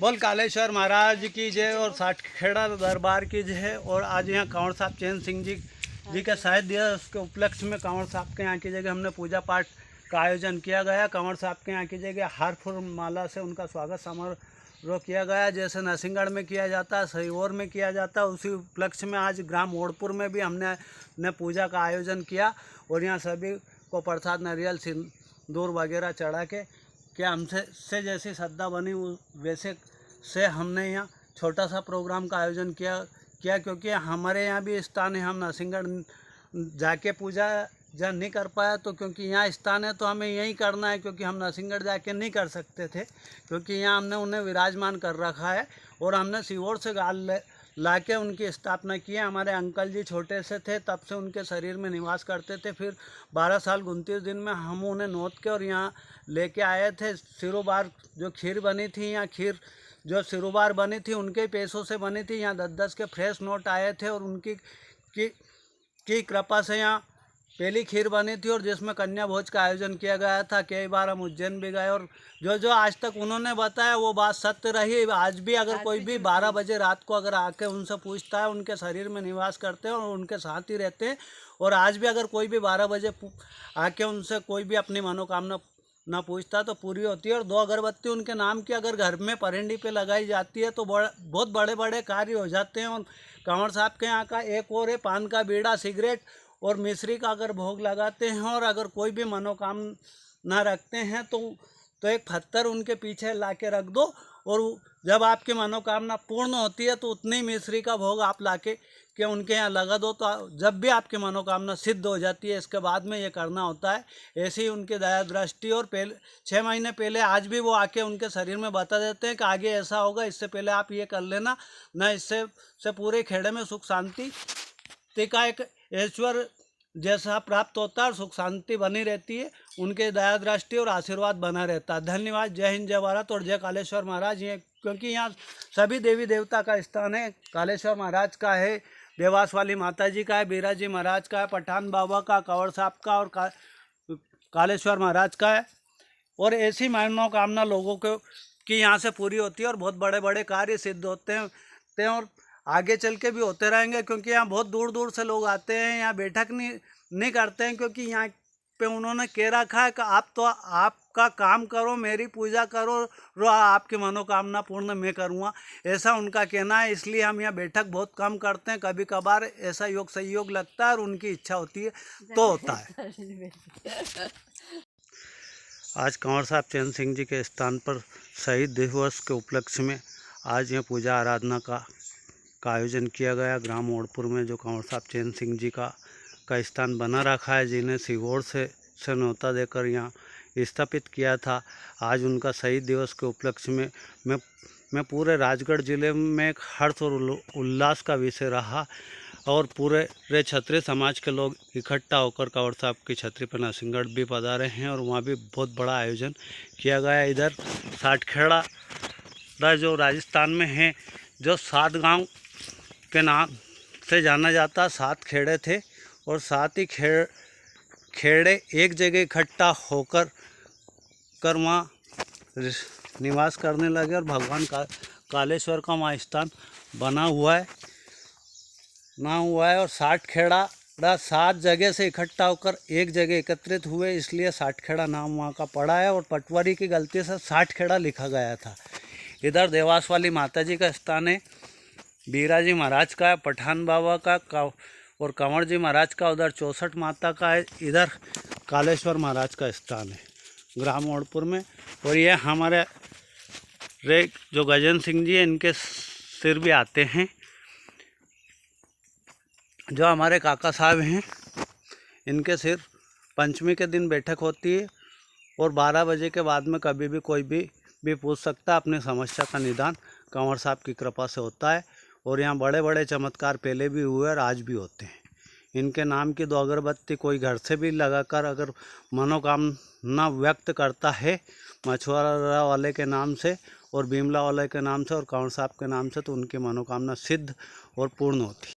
बोल कालेश्वर महाराज की जय और साठखेड़ा दरबार की जय। और आज यहाँ कंवर साहब चैन सिंह जी के शहीद दिवस के उपलक्ष्य में कंवर साहब के यहाँ की जगह हमने पूजा पाठ का आयोजन किया गया। कंवर साहब के यहाँ की जगह हार फूल माला से उनका स्वागत समारोह किया गया, जैसे नरसिंहगढ़ में किया जाता है, सीहोर में किया जाता है। उसी उपलक्ष्य में आज ग्राम ओड़पुर में भी हमने पूजा का आयोजन किया और यहाँ सभी को प्रसाद नारियल सिंदूर वगैरह चढ़ा के क्या हमसे जैसी श्रद्धा बनी वैसे से हमने यहाँ छोटा सा प्रोग्राम का आयोजन किया क्योंकि हमारे यहाँ भी स्थान है। हम नरसिंहगढ़ जाके पूजा जब नहीं कर पाया तो क्योंकि यहाँ स्थान है तो हमें यहीं करना है, क्योंकि हम नरसिंहगढ़ जाके नहीं कर सकते थे क्योंकि यहाँ हमने उन्हें विराजमान कर रखा है। और हमने सीहोर से गाल ला के उनकी स्थापना की है। हमारे अंकल जी छोटे से थे तब से उनके शरीर में निवास करते थे। फिर 12 साल 29 दिन में हम उन्हें नोत के और यहाँ लेके आए थे। सिरोबार जो खीर बनी थी, यहाँ खीर जो सिरोबार बनी थी उनके पैसों से बनी थी। यहाँ 10-10 के फ्रेश नोट आए थे और उनकी की कृपा से यहाँ पहली खीर बनी थी और जिसमें कन्या भोज का आयोजन किया गया था। कई बार हम उज्जैन भी गए और जो आज तक उन्होंने बताया वो बात सत्य रही। आज भी अगर कोई भी 12 बजे रात को अगर आके उनसे पूछता है, उनके शरीर में निवास करते हैं और उनके साथ ही रहते हैं। और आज भी अगर कोई भी 12 बजे आके उनसे कोई भी अपनी मनोकामना ना पूछता तो पूरी होती है। और 2 अगरबत्ती उनके नाम की अगर घर में परिंडी पे लगाई जाती है तो बहुत बड़े बड़े कार्य हो जाते हैं। और कंवर साहब के यहाँ का एक और है, पान का बीड़ा, सिगरेट और मिश्री का अगर भोग लगाते हैं और अगर कोई भी मनोकामना रखते हैं तो एक पत्थर उनके पीछे ला के रख दो और जब आपकी मनोकामना पूर्ण होती है तो उतनी मिश्री का भोग आप ला के उनके यहाँ लगा दो तो जब भी आपकी मनोकामना सिद्ध हो जाती है। इसके बाद में ये करना होता है। ऐसी ही उनकी दया दृष्टि। और 6 महीने पहले आज भी वो आके उनके शरीर में बता देते हैं कि आगे ऐसा होगा, इससे पहले आप ये कर लेना, न इससे पूरे खेड़े में सुख शांति का एक ईश्वर जैसा प्राप्त होता है और सुख शांति बनी रहती है। उनके दया दृष्टि और आशीर्वाद बना रहता है। धन्यवाद। जय हिंद, जय भारत और जय कालेश्वर महाराज। ये क्योंकि यहाँ सभी देवी देवता का स्थान है। कालेश्वर महाराज का है, देवास वाली माता जी का है, बीरा जी महाराज का है, पठान बाबा का, कंवर साहब का और कालेश्वर महाराज का है। और ऐसी मनोकामना लोगों की यहाँ से पूरी होती है और बहुत बड़े बड़े कार्य सिद्ध होते हैं और आगे चल के भी होते रहेंगे। क्योंकि यहाँ बहुत दूर दूर से लोग आते हैं, यहाँ बैठक नहीं करते हैं क्योंकि यहाँ पे उन्होंने कह रखा है कि आप तो आपका काम करो, मेरी पूजा करो, आपकी मनोकामना पूर्ण मैं करूँगा, ऐसा उनका कहना है। इसलिए हम यहाँ बैठक बहुत कम करते हैं। कभी कभार ऐसा योग सहयोग लगता है और उनकी इच्छा होती है तो होता है। आज कंवर साहब चैन सिंह जी के स्थान पर शहीद दिवस के उपलक्ष्य में आज यहाँ पूजा आराधना का आयोजन किया गया। ग्राम ओड़पुर में जो कंवर साहब चैन सिंह जी का स्थान बना रखा है, जिन्हें सीहोर से न्योता देकर यहाँ स्थापित किया था। आज उनका शहीद दिवस के उपलक्ष्य में मैं पूरे राजगढ़ जिले में एक हर्ष और उल्लास का विषय रहा और पूरे क्षत्रिय समाज के लोग इकट्ठा होकर कंवर साहब की छतरी पर नरसिंहगढ़ भी पधारे हैं और वहाँ भी बहुत बड़ा आयोजन किया गया। इधर साठखेड़ा जो राजस्थान में है, जो 7 गांव के नाम से जाना जाता, 7 खेड़े थे और 7 ही खेड़े एक जगह इकट्ठा होकर वहाँ निवास करने लगे और भगवान कालेश्वर का वहाँ स्थान बना हुआ है और 60 खेड़ा 7 जगह से इकट्ठा होकर एक जगह एकत्रित हुए, इसलिए 60 खेड़ा नाम वहाँ का पड़ा है। और पटवारी की गलती से 60 खेड़ा लिखा गया था। इधर देवास वाली माता जी का स्थान है, बीरा जी महाराज का है, पठान बाबा का और कंवर जी महाराज का, उधर 64 माता का है। इधर कालेश्वर महाराज का स्थान है ग्राम ओड़पुर में। और ये हमारे जो गजेंद्र सिंह जी हैं, इनके सिर भी आते हैं। जो हमारे काका साहब हैं, इनके सिर पंचमी के दिन बैठक होती है और 12 बजे के बाद में कभी भी कोई भी पूछ सकता है। अपनी समस्या का निदान कंवर साहब की कृपा से होता है। और यहाँ बड़े बड़े चमत्कार पहले भी हुए और आज भी होते हैं। इनके नाम की 2 अगरबत्ती कोई घर से भी लगाकर अगर मनोकामना व्यक्त करता है, मछुआरा वाले के नाम से और भीमला वाले के नाम से और कंवर साहब के नाम से, तो उनकी मनोकामना सिद्ध और पूर्ण होती है।